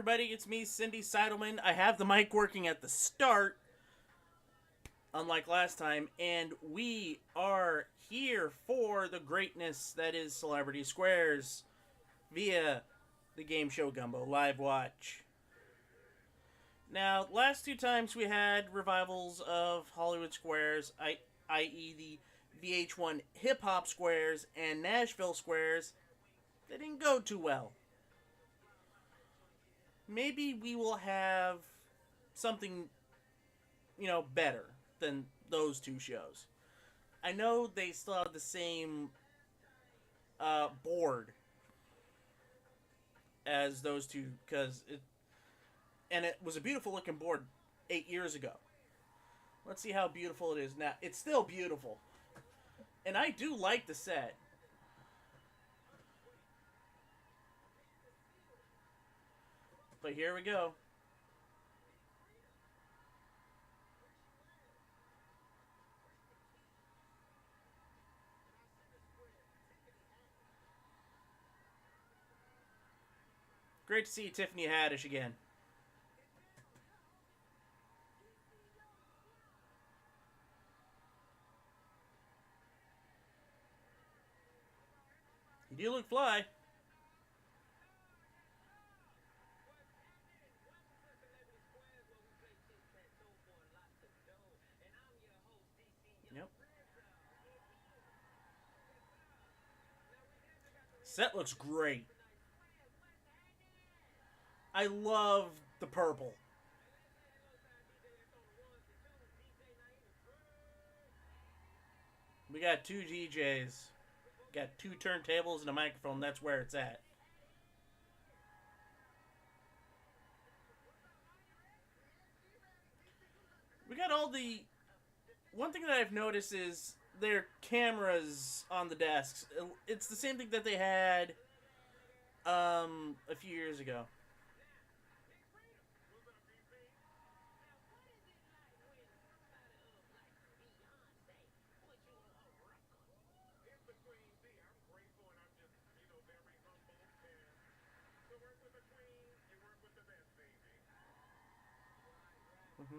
everybody, it's me, Cindy Seidelman. I have the mic working at the start, unlike last time, and we are here for the greatness that is Celebrity Squares via the game show Gumbo Livewatch. Now, last two times we had revivals of Hollywood Squares, i.e. the VH1 Hip Hop Squares and Nashville Squares. They didn't go too well. Maybe we will have something, better than those two shows. I know they still have the same board as those two, and it was a beautiful looking board 8 years ago. Let's see how beautiful it is now. It's still beautiful. And I do like the set. But here we go. Great to see Tiffany Haddish again. You do look fly. Yep. Set looks great. I love the purple. We got two DJs. Got two turntables and a microphone. That's where it's at. We got all the... One thing that I've noticed is their cameras on the desks. It's the same thing that they had a few years ago. Mm-hmm.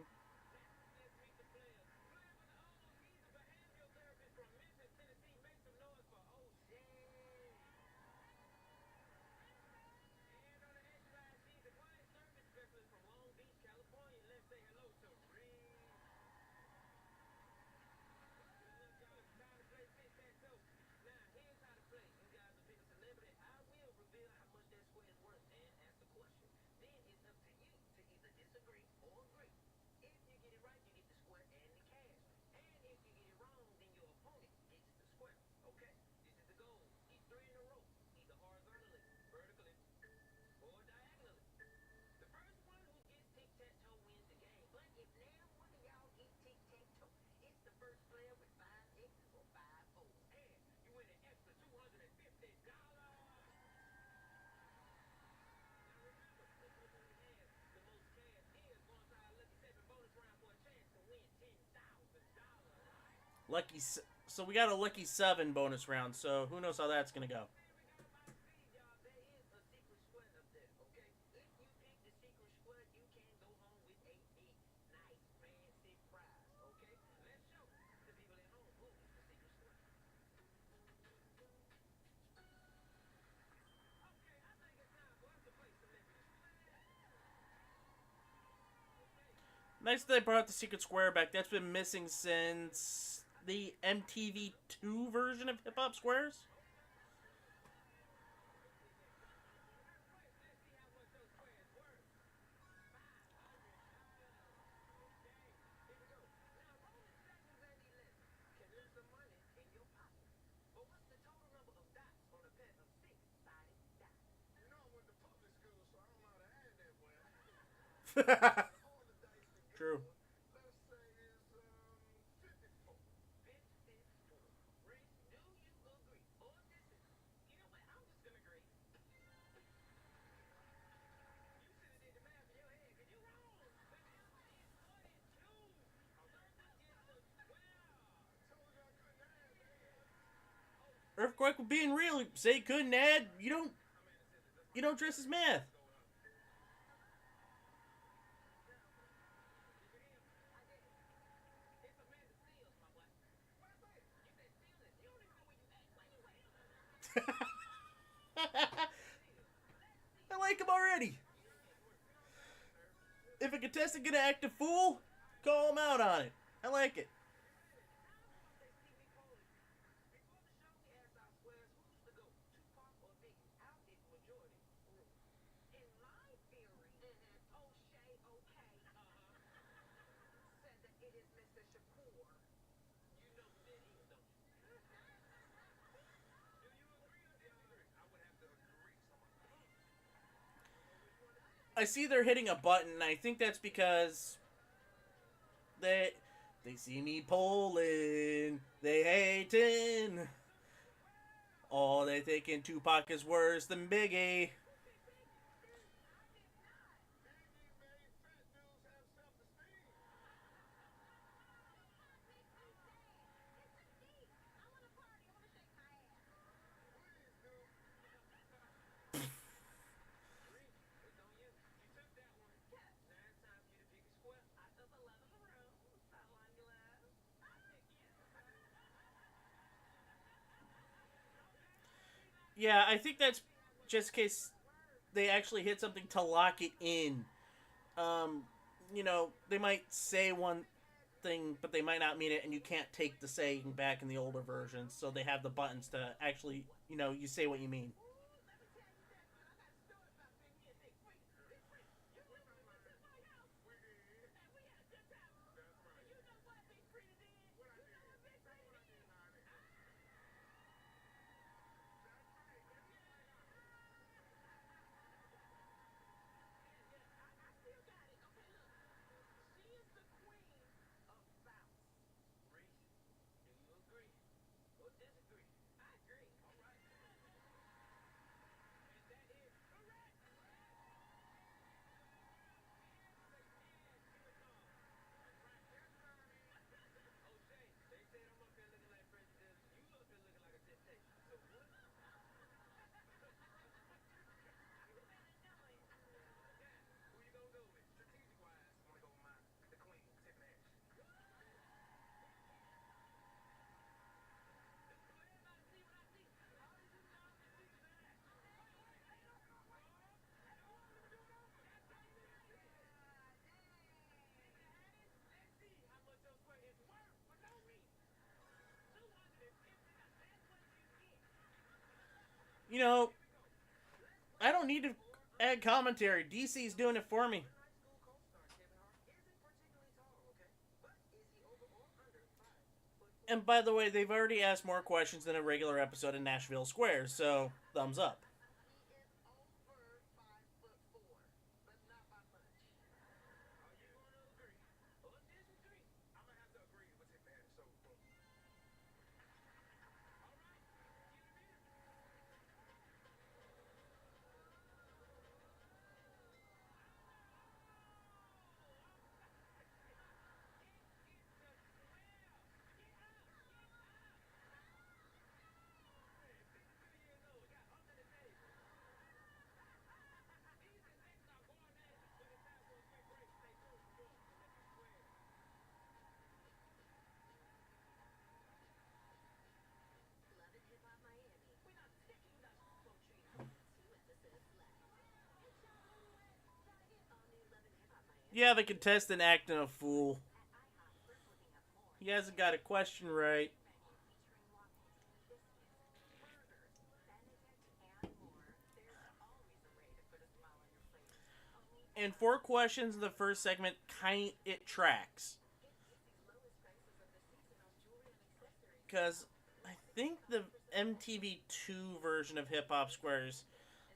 Lucky, so we got a lucky 7 bonus round. So who knows how that's gonna go. Nice that they brought the Secret Square back. That's been missing since the MTV2 version of Hip Hop Squares. True. Earthquake was being real. Say you couldn't add. You don't dress as math. like him already. If a contestant gonna act a fool, call him out on it. I like it. I see they're hitting a button, and I think that's because they see me polling, they hating. Oh, they thinking Tupac is worse than Biggie. Yeah, I think that's just in case they actually hit something to lock it in. Um, they might say one thing, but they might not mean it, and you can't take the saying back in the older versions. So they have the buttons to actually, you say what you mean. You know, I don't need to add commentary. DC's doing it for me. And by the way, they've already asked more questions than a regular episode in Nashville Squares, so thumbs up. Yeah, the contestant acting a fool. He hasn't got a question right. And four questions in the first segment, it tracks. Because I think the MTV2 version of Hip Hop Squares,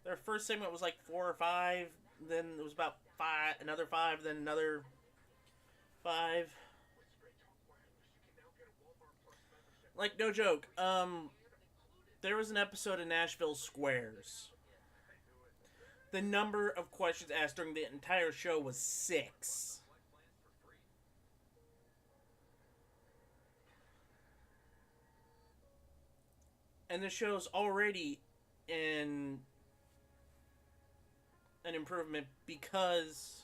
their first segment was like 4 or 5. Then it was about five, another 5, then another 5. Like, no joke. There was an episode of Nashville Squares. The number of questions asked during the entire show was 6. And the show's already in an improvement because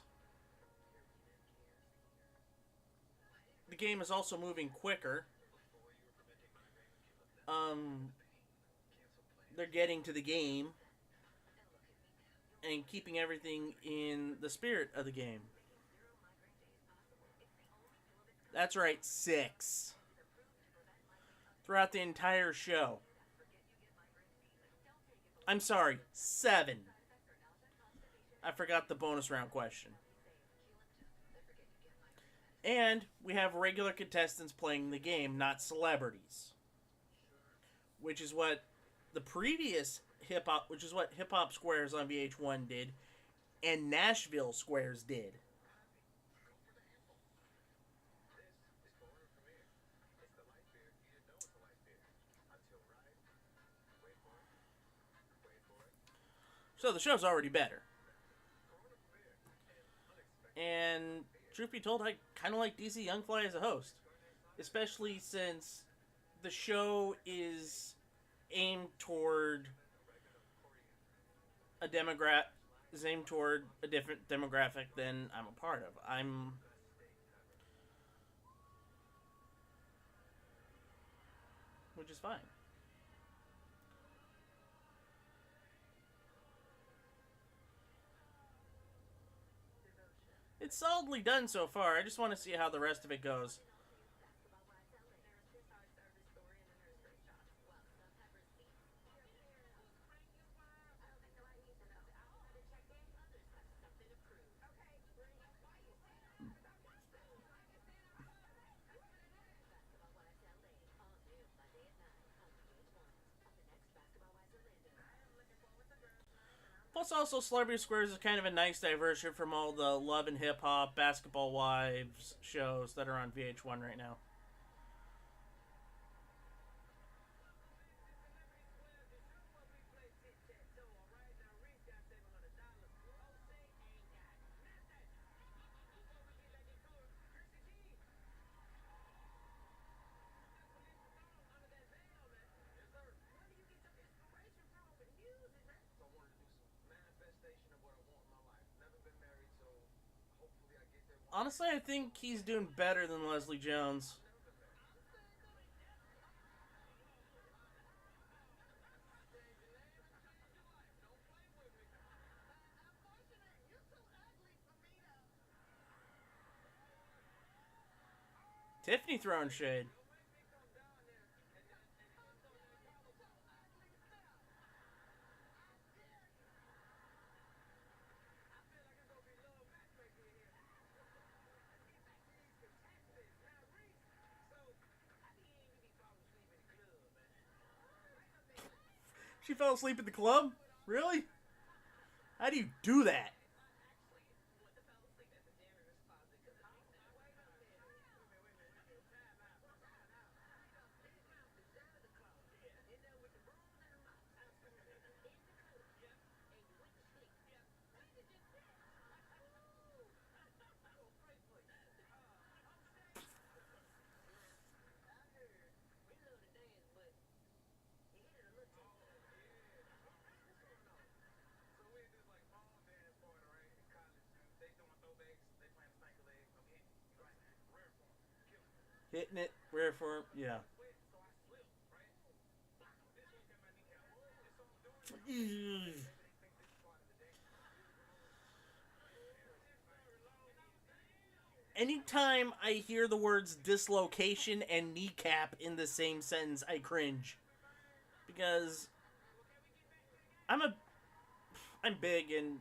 the game is also moving quicker. They're getting to the game, and keeping everything in the spirit of the game. That's right, 6. Throughout the entire show. I'm sorry, 7. I forgot the bonus round question. And we have regular contestants playing the game, not celebrities. Which is what the previous hip hop Squares on VH1 did, and Nashville Squares did. So the show's already better. And truth be told, I kind of like DC Youngfly as a host, especially since the show is aimed toward a different demographic than I'm a part of. Which is fine. It's solidly done so far. I just want to see how the rest of it goes. Plus, also, Celebrity Squares is kind of a nice diversion from all the Love and Hip Hop, Basketball Wives shows that are on VH1 right now. Honestly, I think he's doing better than Leslie Jones. Tiffany throwing shade. She fell asleep at the club? Really? How do you do that? Hitting it, rare form, yeah. Anytime I hear the words dislocation and kneecap in the same sentence, I cringe. Because I'm big and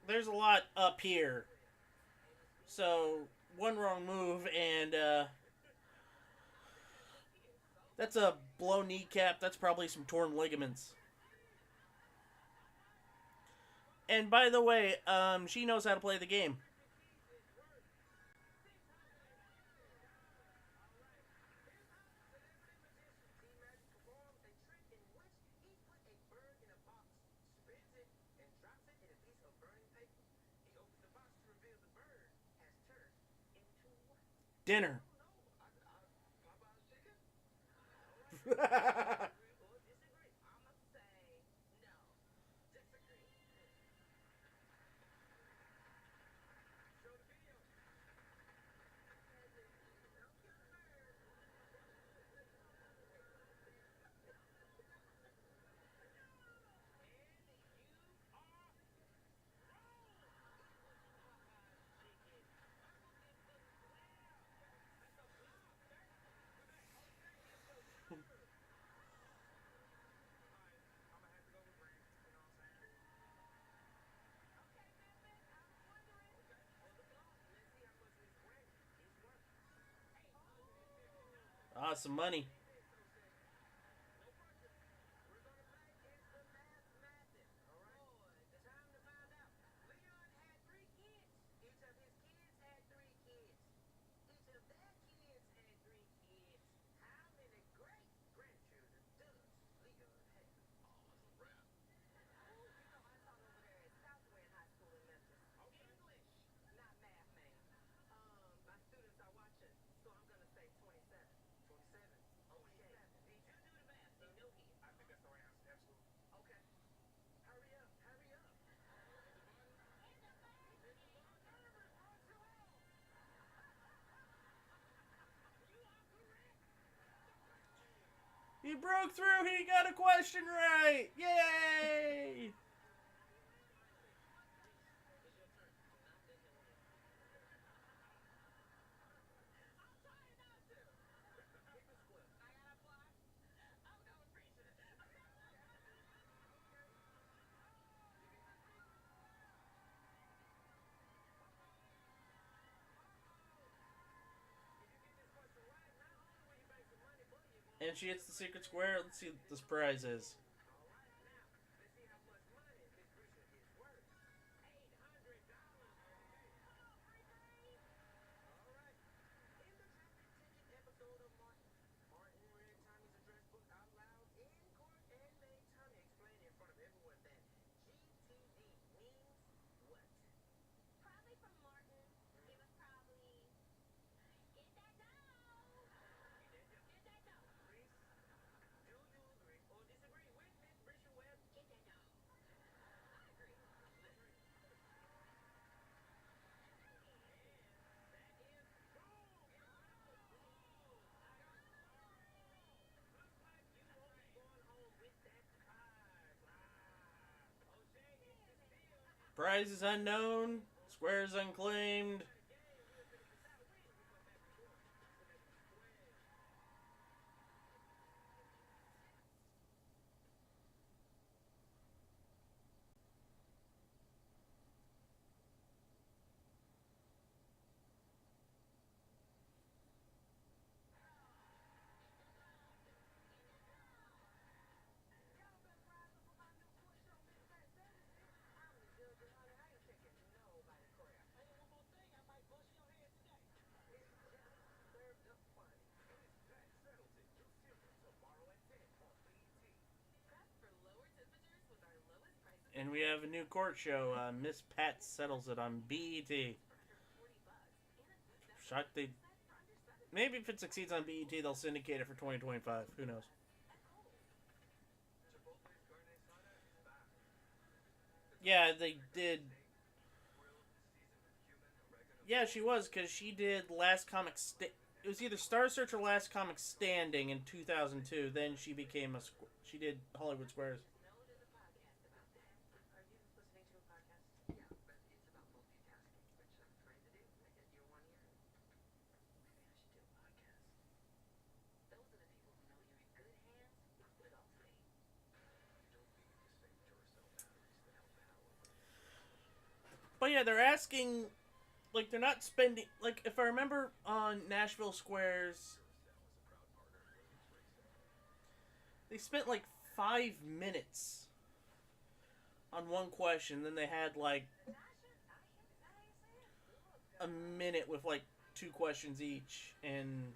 there's a lot up here. So one wrong move and that's a blow kneecap. That's probably some torn ligaments. And by the way, she knows how to play the game. Dinner. Awesome money. He broke through. He got a question right. Yay! And she hits the secret square. Let's see what this prize is. Prize is unknown. Squares unclaimed. And we have a new court show. Miss Pat settles it on BET. Shocked they. Maybe if it succeeds on BET, they'll syndicate it for 2025. Who knows? Yeah, they did. Yeah, she was, because she did Last Comic It was either Star Search or Last Comic Standing in 2002. Then she became a. She did Hollywood Squares. But yeah, they're asking, like, they're not spending, like, if I remember on Nashville Squares, they spent like 5 minutes on one question, then they had like a minute with like two questions each, and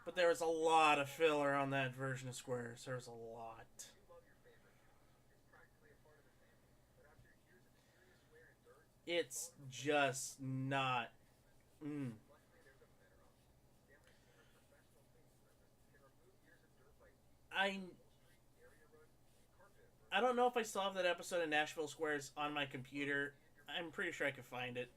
but there was a lot of filler on that version of Squares. There was a lot. It's just not. Mm. I I don't know if I still have that episode of Nashville Squares on my computer. I'm pretty sure I could find it.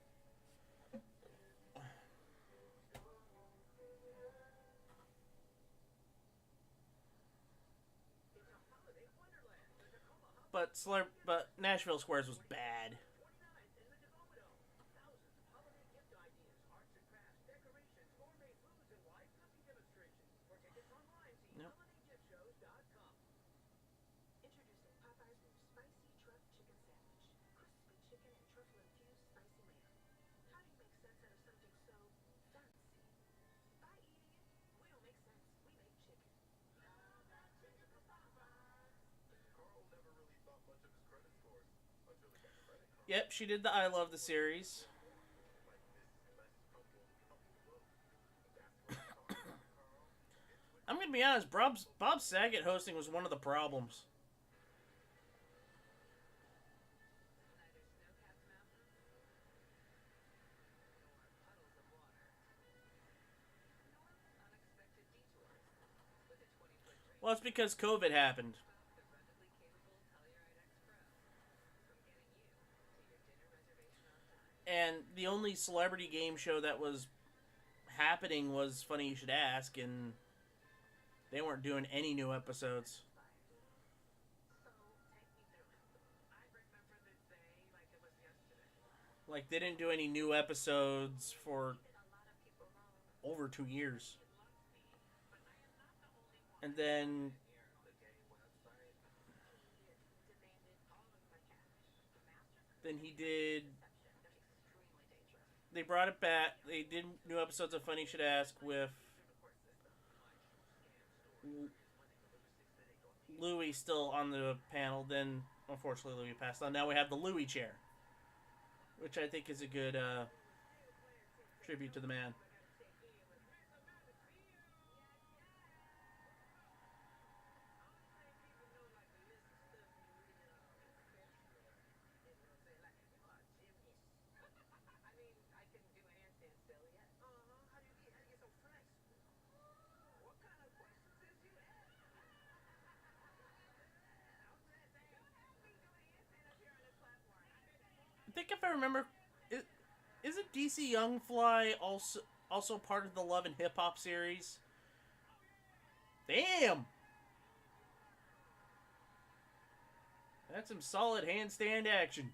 But Nashville Squares was bad. Yep. Yep, she did the I Love the series. I'm gonna be honest, Bob Saget hosting was one of the problems. Well, it's because COVID happened. And the only celebrity game show that was happening was Funny You Should Ask, and they weren't doing any new episodes. Like, they didn't do any new episodes for over 2 years. And then he did. They brought it back. They did new episodes of Funny You Should Ask with Louis still on the panel. Then, unfortunately, Louis passed on. Now we have the Louis chair, which I think is a good tribute to the man. I think if I remember, isn't DC Young Fly also part of the Love and Hip Hop series? Damn, that's some solid handstand action.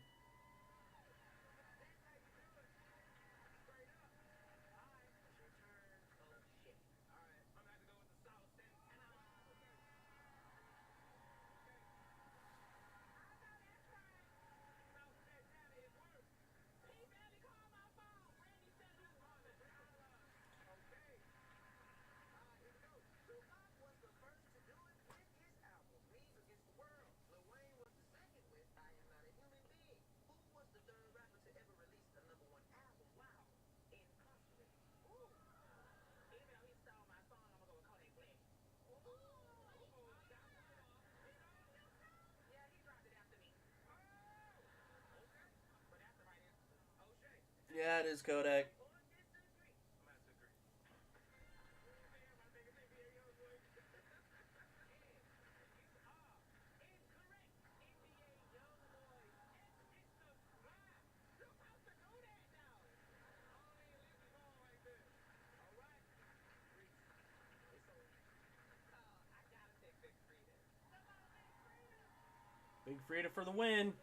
Yeah, it is Kodak. Big Frida for the win.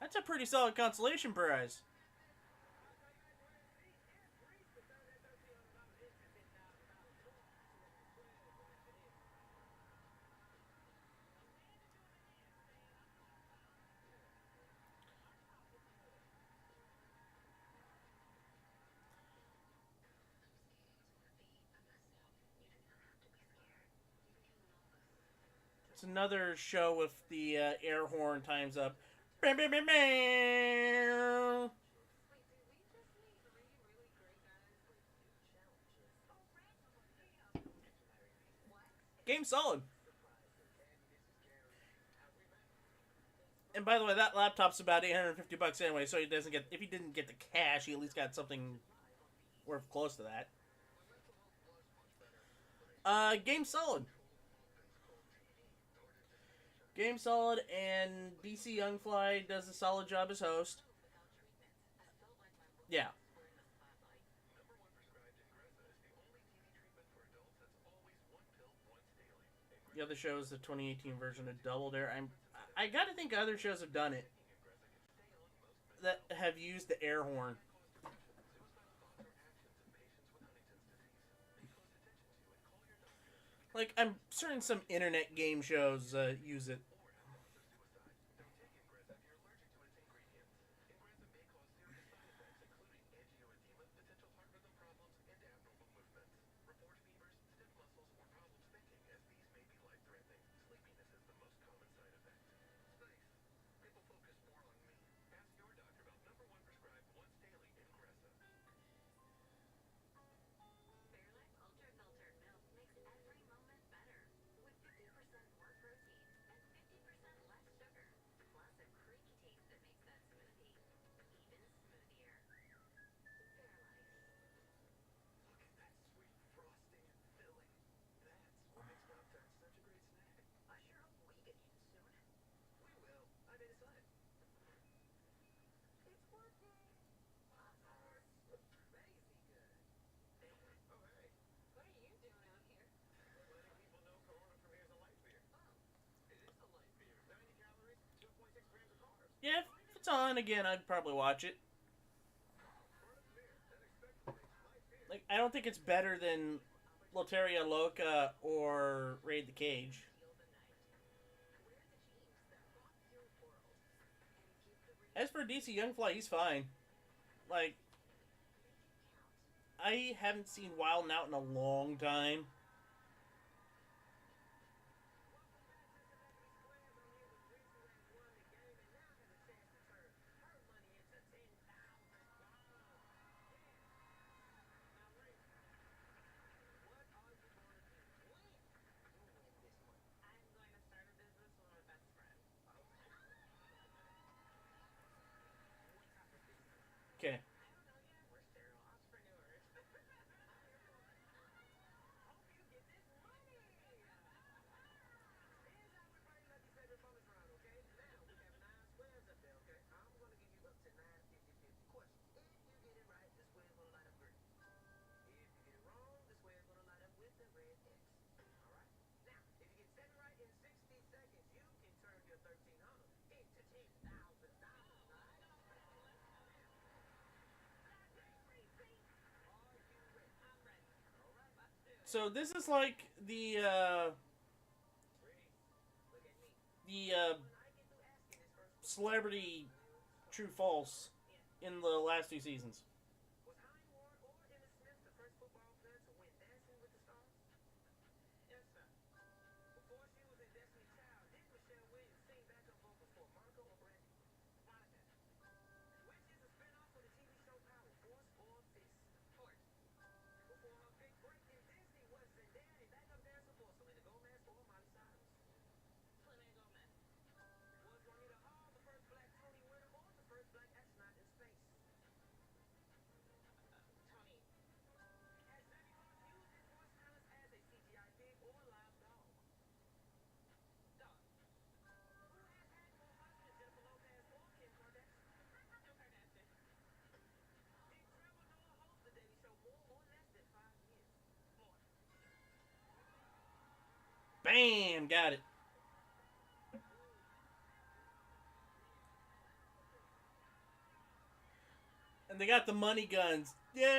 That's a pretty solid consolation prize. It's another show with the air horn times up. Bam, bam, bam, bam. Game solid. And by the way, that laptop's about $850 anyway, so he doesn't get. If he didn't get the cash, he at least got something worth close to that. Game solid. Game solid, and DC Youngfly does a solid job as host. Yeah. The other show is the 2018 version of Double Dare. I gotta think other shows have done it that have used the air horn. Like, I'm certain some internet game shows use it. Yeah, if it's on again, I'd probably watch it. Like, I don't think it's better than Loteria Loca or Raid the Cage. As for DC Youngfly, he's fine. Like, I haven't seen Wild 'N Out in a long time. Okay. So this is like the celebrity true false in the last two seasons. Bam! Got it. And they got the money guns. Yay!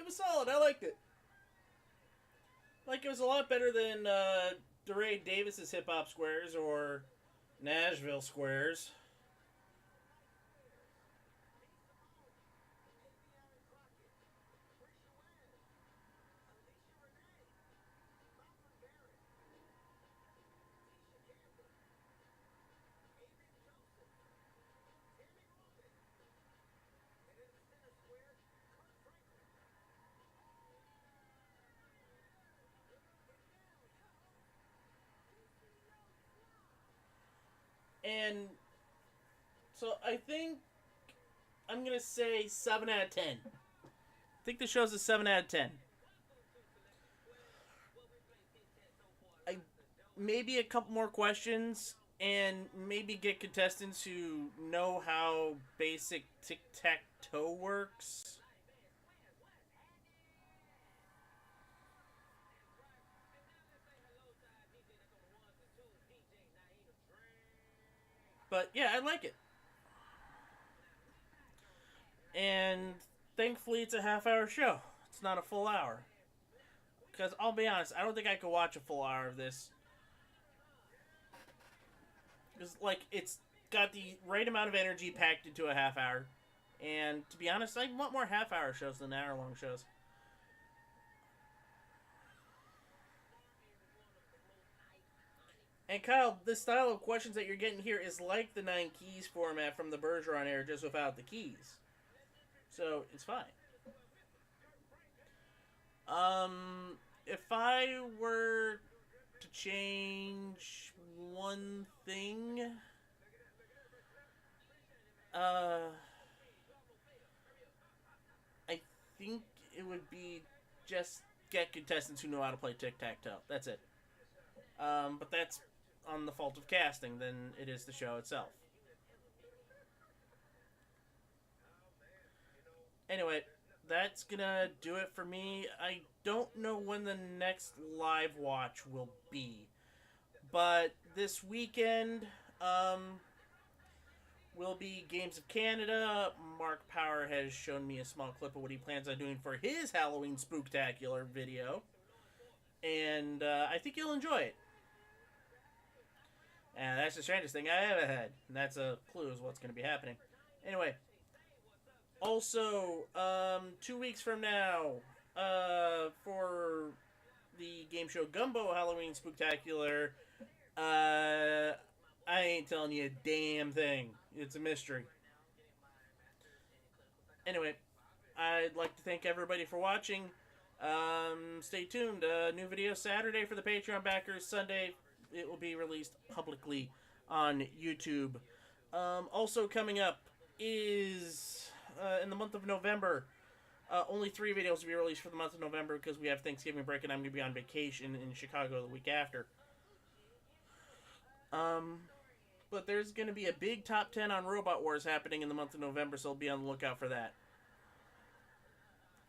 It was solid. I liked it. Like, it was a lot better than DeRay Davis's Hip Hop Squares or Nashville Squares. And so I think I'm going to say 7 out of 10. I think the show's a 7 out of 10. Maybe a couple more questions and maybe get contestants who know how basic tic-tac-toe works. But yeah, I like it. And thankfully it's a half-hour show. It's not a full hour. Because I'll be honest, I don't think I could watch a full hour of this. Because, like, it's got the right amount of energy packed into a half hour. And, to be honest, I want more half-hour shows than hour-long shows. And, Kyle, this style of questions that you're getting here is like the 9 Keys format from the Bergeron era, just without the keys. So, it's fine. If I were to change one thing, I think it would be just get contestants who know how to play tic-tac-toe. That's it. But that's on the fault of casting than it is the show itself. Anyway, that's gonna do it for me. I don't know when the next live watch will be, but this weekend will be Games of Canada. Mark Power has shown me a small clip of what he plans on doing for his Halloween Spooktacular video, and I think you'll enjoy it. And that's the strangest thing I ever had, and that's a clue as what's going to be happening. Anyway. Also, 2 weeks from now, for the game show Gumbo Halloween Spooktacular, I ain't telling you a damn thing. It's a mystery. Anyway, I'd like to thank everybody for watching. Stay tuned. New video Saturday for the Patreon backers. Sunday, it will be released publicly on YouTube. Also coming up is... in the month of November, only 3 videos will be released for the month of November because we have Thanksgiving break and I'm going to be on vacation in Chicago the week after. But there's going to be a big top 10 on Robot Wars happening in the month of November, so I'll be on the lookout for that.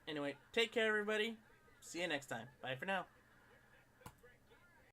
Anyway, take care, everybody. See you next time. Bye for now.